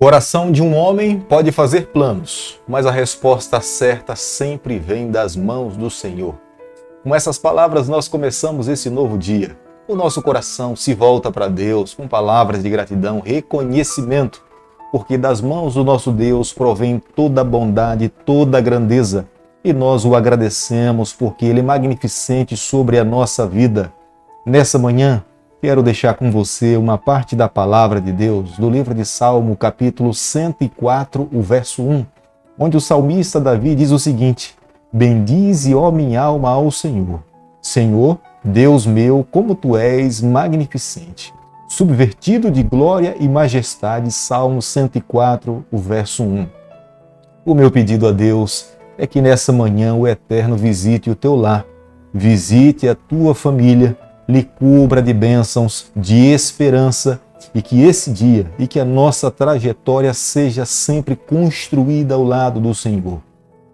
Coração de um homem pode fazer planos, mas a resposta certa sempre vem das mãos do Senhor. Com essas palavras nós começamos esse novo dia. O nosso coração se volta para Deus com palavras de gratidão, reconhecimento, porque das mãos do nosso Deus provém toda a bondade, toda a grandeza, e nós o agradecemos porque Ele é magnificente sobre a nossa vida. Nessa manhã, quero deixar com você uma parte da palavra de Deus, do livro de Salmo, capítulo 104, o verso 1, onde o salmista Davi diz o seguinte: Bendize, ó minha alma, ao Senhor. Senhor, Deus meu, como Tu és magnificente. Subvertido de glória e majestade, Salmo 104, o verso 1. O meu pedido a Deus é que nessa manhã o Eterno visite o teu lar, visite a tua família, lhe cubra de bênçãos, de esperança, e que esse dia e que a nossa trajetória seja sempre construída ao lado do Senhor.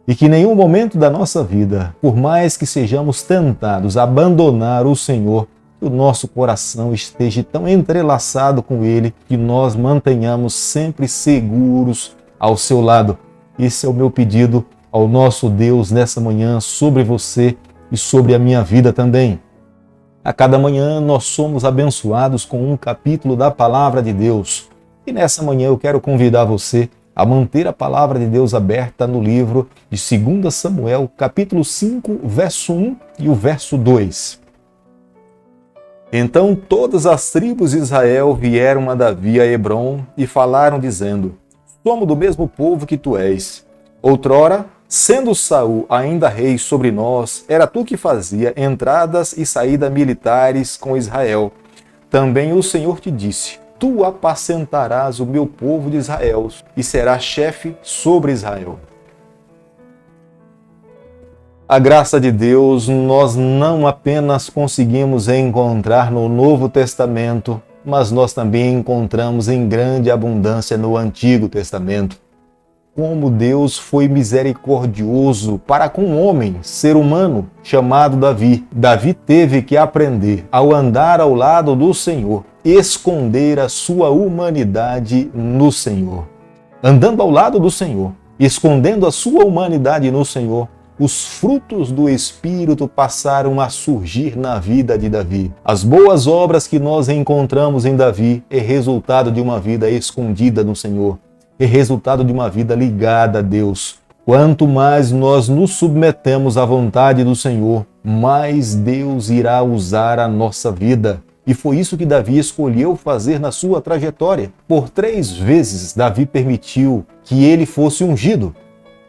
E que em nenhum momento da nossa vida, por mais que sejamos tentados a abandonar o Senhor, que o nosso coração esteja tão entrelaçado com Ele que nós mantenhamos sempre seguros ao seu lado. Esse é o meu pedido ao nosso Deus nessa manhã sobre você e sobre a minha vida também. A cada manhã nós somos abençoados com um capítulo da Palavra de Deus. E nessa manhã eu quero convidar você a manter a Palavra de Deus aberta no livro de 2 Samuel, capítulo 5, verso 1 e o verso 2. Então todas as tribos de Israel vieram a Davi a Hebrom e falaram dizendo: Somos do mesmo povo que tu és. Outrora, sendo Saul ainda rei sobre nós, era tu que fazia entradas e saídas militares com Israel. Também o Senhor te disse: Tu apacentarás o meu povo de Israel e serás chefe sobre Israel. A graça de Deus nós não apenas conseguimos encontrar no Novo Testamento, mas nós também encontramos em grande abundância no Antigo Testamento. Como Deus foi misericordioso para com um homem, ser humano, chamado Davi. Davi teve que aprender, ao andar ao lado do Senhor, esconder a sua humanidade no Senhor. Andando ao lado do Senhor, escondendo a sua humanidade no Senhor, os frutos do Espírito passaram a surgir na vida de Davi. As boas obras que nós encontramos em Davi é resultado de uma vida escondida no Senhor, é resultado de uma vida ligada a Deus. Quanto mais nós nos submetemos à vontade do Senhor, mais Deus irá usar a nossa vida. E foi isso que Davi escolheu fazer na sua trajetória. Por 3 vezes, Davi permitiu que ele fosse ungido.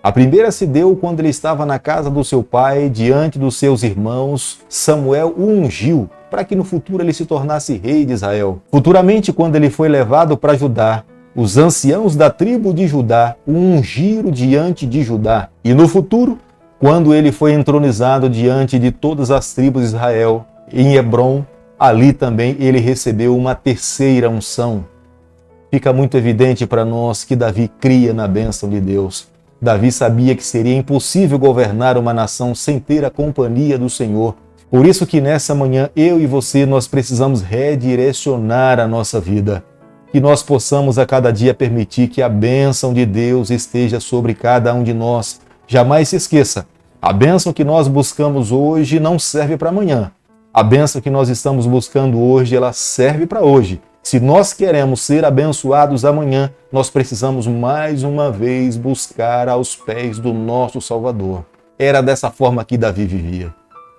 A primeira se deu quando ele estava na casa do seu pai, diante dos seus irmãos. Samuel o ungiu para que no futuro ele se tornasse rei de Israel. Futuramente, quando ele foi levado para Judá, os anciãos da tribo de Judá o ungiram diante de Judá. E no futuro, quando ele foi entronizado diante de todas as tribos de Israel, em Hebrom, ali também ele recebeu uma terceira unção. Fica muito evidente para nós que Davi cria na bênção de Deus. Davi sabia que seria impossível governar uma nação sem ter a companhia do Senhor. Por isso que nessa manhã eu e você nós precisamos redirecionar a nossa vida. Que nós possamos a cada dia permitir que a bênção de Deus esteja sobre cada um de nós. Jamais se esqueça, a bênção que nós buscamos hoje não serve para amanhã. A bênção que nós estamos buscando hoje, ela serve para hoje. Se nós queremos ser abençoados amanhã, nós precisamos mais uma vez buscar aos pés do nosso Salvador. Era dessa forma que Davi vivia.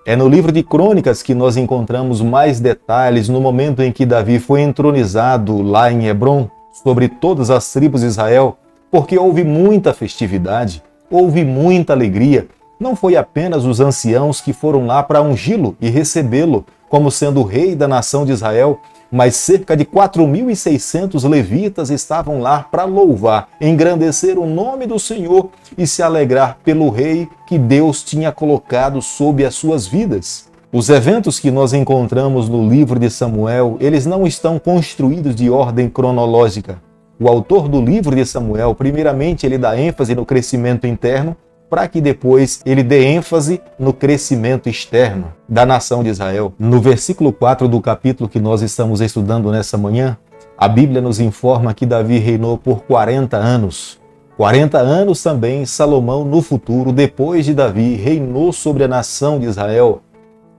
É no livro de Crônicas que nós encontramos mais detalhes no momento em que Davi foi entronizado lá em Hebrom sobre todas as tribos de Israel, porque houve muita festividade, houve muita alegria. Não foi apenas os anciãos que foram lá para ungí-lo e recebê-lo como sendo o rei da nação de Israel, mas cerca de 4.600 levitas estavam lá para louvar, engrandecer o nome do Senhor e se alegrar pelo rei que Deus tinha colocado sob as suas vidas. Os eventos que nós encontramos no livro de Samuel, eles não estão construídos de ordem cronológica. O autor do livro de Samuel, primeiramente, ele dá ênfase no crescimento interno, para que depois ele dê ênfase no crescimento externo da nação de Israel. No versículo 4 do capítulo que nós estamos estudando nessa manhã, A Bíblia nos informa que Davi reinou por 40 anos. 40 anos também Salomão, no futuro, depois de Davi, reinou sobre a nação de Israel.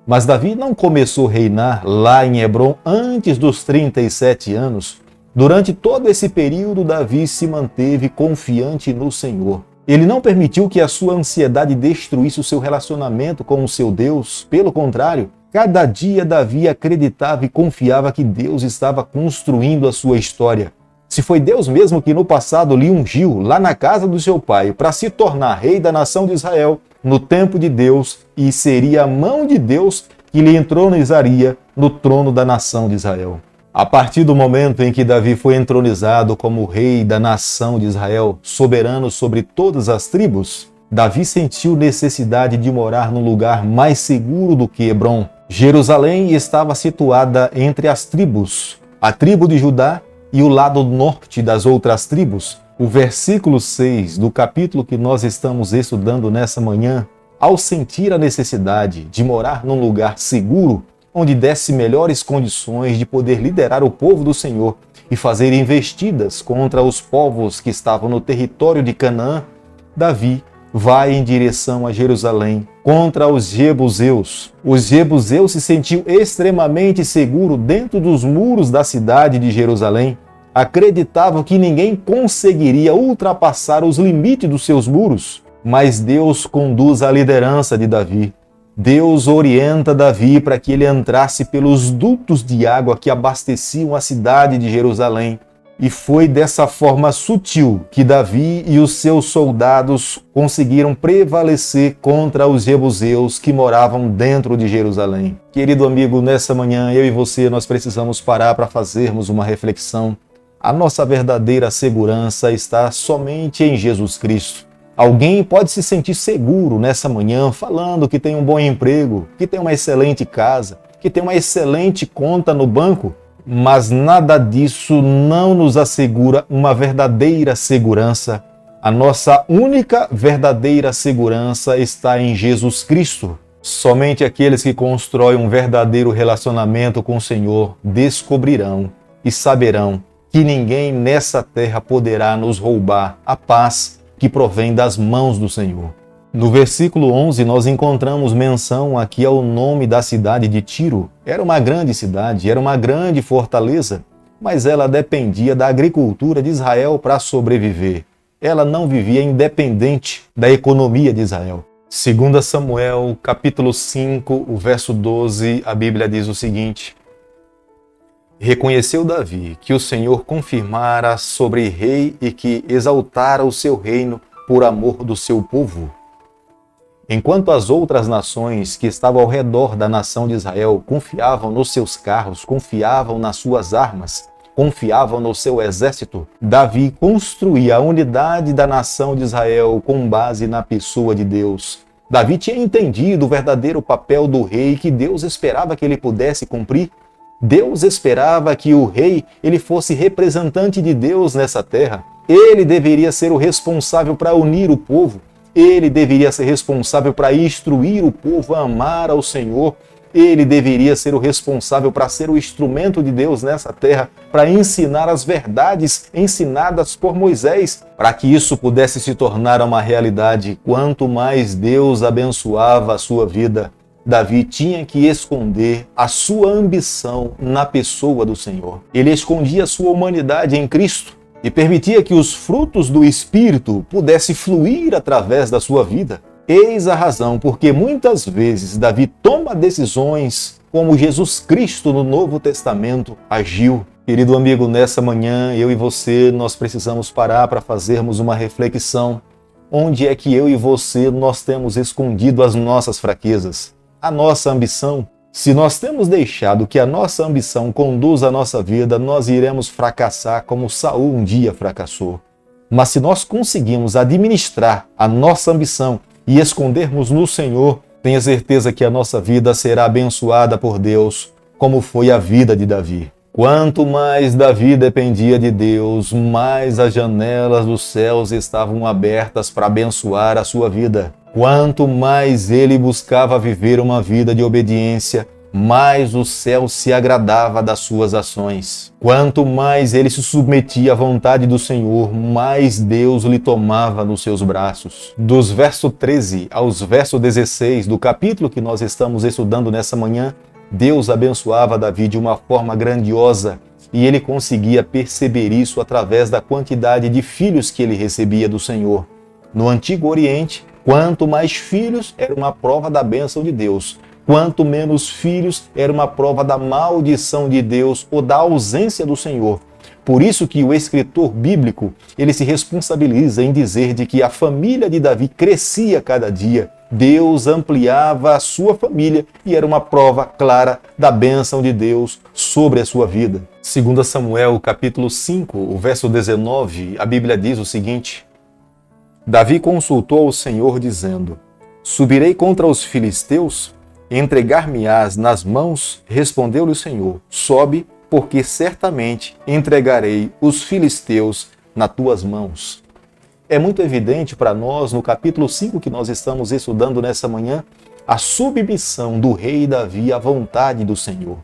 Mas Davi não começou a reinar lá em Hebrom antes dos 37 anos. Durante todo esse período, Davi se manteve confiante no Senhor. Ele não permitiu que a sua ansiedade destruísse o seu relacionamento com o seu Deus. Pelo contrário, cada dia Davi acreditava e confiava que Deus estava construindo a sua história. Se foi Deus mesmo que no passado lhe ungiu lá na casa do seu pai para se tornar rei da nação de Israel, no tempo de Deus, e seria a mão de Deus que lhe entronizaria no trono da nação de Israel. A partir do momento em que Davi foi entronizado como rei da nação de Israel, soberano sobre todas as tribos, Davi sentiu necessidade de morar num lugar mais seguro do que Hebrom. Jerusalém estava situada entre as tribos, a tribo de Judá e o lado norte das outras tribos. O versículo 6 do capítulo que nós estamos estudando nessa manhã, ao sentir a necessidade de morar num lugar seguro, onde desse melhores condições de poder liderar o povo do Senhor e fazer investidas contra os povos que estavam no território de Canaã, Davi vai em direção a Jerusalém contra os jebuseus. Os jebuseus se sentiu extremamente seguro dentro dos muros da cidade de Jerusalém. Acreditavam que ninguém conseguiria ultrapassar os limites dos seus muros, mas Deus conduz a liderança de Davi. Deus orienta Davi para que ele entrasse pelos dutos de água que abasteciam a cidade de Jerusalém. E foi dessa forma sutil que Davi e os seus soldados conseguiram prevalecer contra os jebuseus que moravam dentro de Jerusalém. Querido amigo, nessa manhã eu e você nós precisamos parar para fazermos uma reflexão. A nossa verdadeira segurança está somente em Jesus Cristo. Alguém pode se sentir seguro nessa manhã falando que tem um bom emprego, que tem uma excelente casa, que tem uma excelente conta no banco, mas nada disso não nos assegura uma verdadeira segurança. A nossa única verdadeira segurança está em Jesus Cristo. Somente aqueles que constroem um verdadeiro relacionamento com o Senhor descobrirão e saberão que ninguém nessa terra poderá nos roubar a paz que provém das mãos do Senhor. No versículo 11, nós encontramos menção aqui ao nome da cidade de Tiro. Era uma grande cidade, era uma grande fortaleza, mas ela dependia da agricultura de Israel para sobreviver. Ela não vivia independente da economia de Israel. 2 Samuel, capítulo 5, o verso 12, a Bíblia diz o seguinte: Reconheceu Davi que o Senhor confirmara sobre rei e que exaltara o seu reino por amor do seu povo. Enquanto as outras nações que estavam ao redor da nação de Israel confiavam nos seus carros, confiavam nas suas armas, confiavam no seu exército, Davi construía a unidade da nação de Israel com base na pessoa de Deus. Davi tinha entendido o verdadeiro papel do rei que Deus esperava que ele pudesse cumprir. Deus esperava que o rei ele fosse representante de Deus nessa terra. Ele deveria ser o responsável para unir o povo. Ele deveria ser responsável para instruir o povo a amar ao Senhor. Ele deveria ser o responsável para ser o instrumento de Deus nessa terra, para ensinar as verdades ensinadas por Moisés, para que isso pudesse se tornar uma realidade. Quanto mais Deus abençoava a sua vida, Davi tinha que esconder a sua ambição na pessoa do Senhor. Ele escondia a sua humanidade em Cristo e permitia que os frutos do Espírito pudessem fluir através da sua vida. Eis a razão porque muitas vezes Davi toma decisões como Jesus Cristo no Novo Testamento agiu. Querido amigo, nessa manhã eu e você nós precisamos parar para fazermos uma reflexão. Onde é que eu e você nós temos escondido as nossas fraquezas? A nossa ambição? Se nós temos deixado que a nossa ambição conduza a nossa vida, nós iremos fracassar como Saul um dia fracassou. Mas se nós conseguimos administrar a nossa ambição e escondermos no Senhor, tenha certeza que a nossa vida será abençoada por Deus, como foi a vida de Davi. Quanto mais Davi dependia de Deus, mais as janelas dos céus estavam abertas para abençoar a sua vida. Quanto mais ele buscava viver uma vida de obediência, mais o céu se agradava das suas ações. Quanto mais ele se submetia à vontade do Senhor, mais Deus lhe tomava nos seus braços. Dos versos 13 aos versos 16 do capítulo que nós estamos estudando nessa manhã, Deus abençoava Davi de uma forma grandiosa e ele conseguia perceber isso através da quantidade de filhos que ele recebia do Senhor. No Antigo Oriente, quanto mais filhos era uma prova da bênção de Deus. Quanto menos filhos, era uma prova da maldição de Deus ou da ausência do Senhor. Por isso que o escritor bíblico, ele se responsabiliza em dizer de que a família de Davi crescia cada dia. Deus ampliava a sua família e era uma prova clara da bênção de Deus sobre a sua vida. 2 Samuel, capítulo 5, o verso 19, a Bíblia diz o seguinte: Davi consultou ao Senhor dizendo: Subirei contra os filisteus? Entregar-me-ás nas mãos? Respondeu-lhe o Senhor: Sobe, porque certamente entregarei os filisteus nas tuas mãos. É muito evidente para nós, no capítulo 5 que nós estamos estudando nessa manhã, a submissão do rei Davi à vontade do Senhor.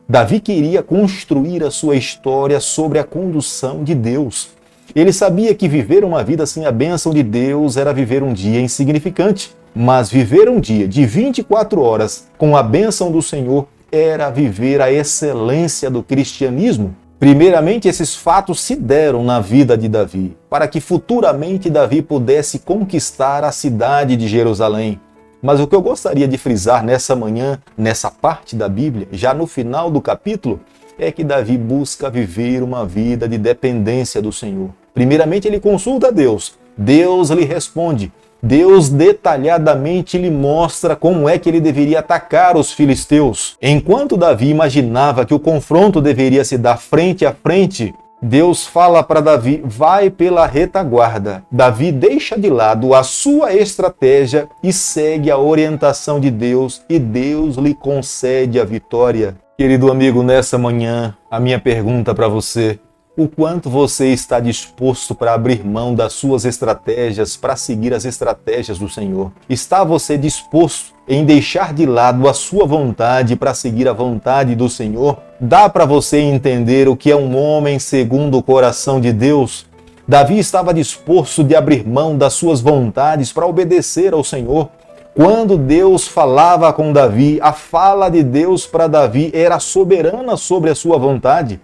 Davi queria construir a sua história sobre a condução de Deus. Ele sabia que viver uma vida sem a bênção de Deus era viver um dia insignificante. Mas viver um dia de 24 horas com a bênção do Senhor era viver a excelência do cristianismo. Primeiramente, esses fatos se deram na vida de Davi, para que futuramente Davi pudesse conquistar a cidade de Jerusalém. Mas o que eu gostaria de frisar nessa manhã, nessa parte da Bíblia, já no final do capítulo, é que Davi busca viver uma vida de dependência do Senhor. Primeiramente, ele consulta a Deus. Deus lhe responde. Deus detalhadamente lhe mostra como é que ele deveria atacar os filisteus. Enquanto Davi imaginava que o confronto deveria se dar frente a frente, Deus fala para Davi: vai pela retaguarda. Davi deixa de lado a sua estratégia e segue a orientação de Deus, e Deus lhe concede a vitória. Querido amigo, nessa manhã, a minha pergunta para você: o quanto você está disposto para abrir mão das suas estratégias para seguir as estratégias do Senhor? Está você disposto em deixar de lado a sua vontade para seguir a vontade do Senhor? Dá para você entender o que é um homem segundo o coração de Deus? Davi estava disposto de abrir mão das suas vontades para obedecer ao Senhor. Quando Deus falava com Davi, a fala de Deus para Davi era soberana sobre a sua vontade.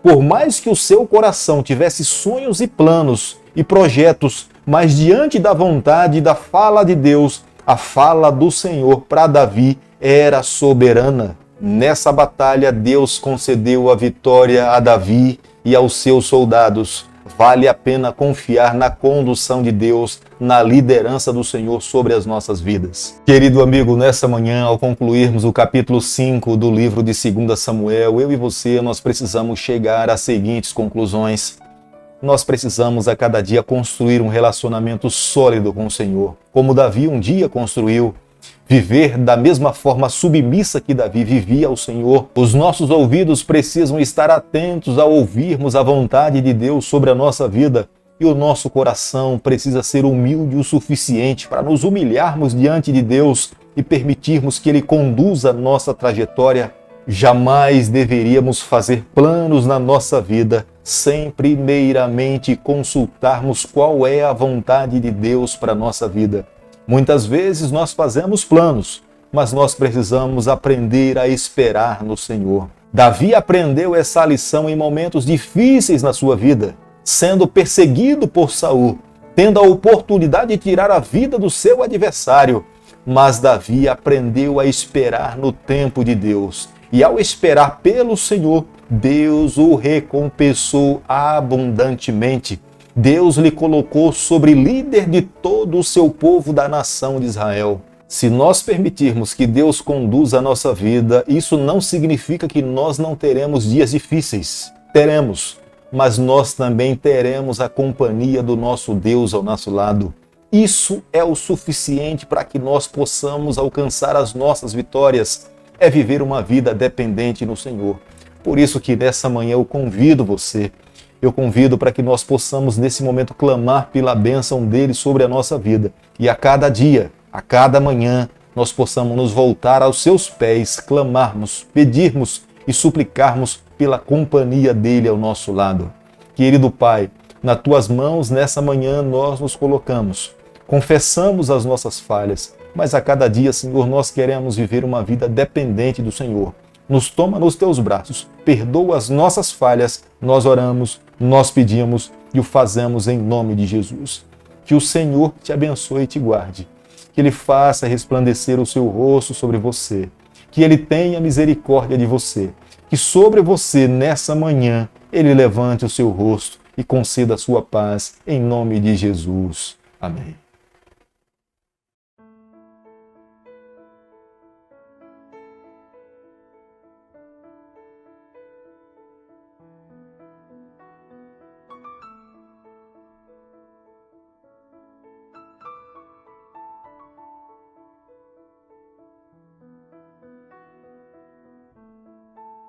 Por mais que o seu coração tivesse sonhos e planos e projetos, mas diante da vontade e da fala de Deus, a fala do Senhor para Davi era soberana. Nessa batalha, Deus concedeu a vitória a Davi e aos seus soldados. Vale a pena confiar na condução de Deus, na liderança do Senhor sobre as nossas vidas. Querido amigo, nessa manhã, ao concluirmos o capítulo 5 do livro de 2 Samuel, eu e você, nós precisamos chegar às seguintes conclusões. Nós precisamos a cada dia construir um relacionamento sólido com o Senhor, como Davi um dia construiu. Viver da mesma forma submissa que Davi vivia ao Senhor. Os nossos ouvidos precisam estar atentos ao ouvirmos a vontade de Deus sobre a nossa vida. E o nosso coração precisa ser humilde o suficiente para nos humilharmos diante de Deus e permitirmos que Ele conduza a nossa trajetória. Jamais deveríamos fazer planos na nossa vida sem primeiramente consultarmos qual é a vontade de Deus para a nossa vida. Muitas vezes nós fazemos planos, mas nós precisamos aprender a esperar no Senhor. Davi aprendeu essa lição em momentos difíceis na sua vida, sendo perseguido por Saul, tendo a oportunidade de tirar a vida do seu adversário. Mas Davi aprendeu a esperar no tempo de Deus. E ao esperar pelo Senhor, Deus o recompensou abundantemente. Deus lhe colocou sobre líder de todo o seu povo da nação de Israel. Se nós permitirmos que Deus conduza a nossa vida, isso não significa que nós não teremos dias difíceis. Teremos, mas nós também teremos a companhia do nosso Deus ao nosso lado. Isso é o suficiente para que nós possamos alcançar as nossas vitórias. É viver uma vida dependente no Senhor. Por isso que nessa manhã eu convido você, eu convido para que nós possamos nesse momento clamar pela bênção dele sobre a nossa vida. E a cada dia, a cada manhã, nós possamos nos voltar aos seus pés, clamarmos, pedirmos e suplicarmos pela companhia dele ao nosso lado. Querido Pai, nas tuas mãos nessa manhã nós nos colocamos, confessamos as nossas falhas, mas a cada dia, Senhor, nós queremos viver uma vida dependente do Senhor. Nos toma nos teus braços, perdoa as nossas falhas, nós oramos, nós pedimos e o fazemos em nome de Jesus. Que o Senhor te abençoe e te guarde, que Ele faça resplandecer o seu rosto sobre você, que Ele tenha misericórdia de você, que sobre você nessa manhã Ele levante o seu rosto e conceda a sua paz em nome de Jesus. Amém.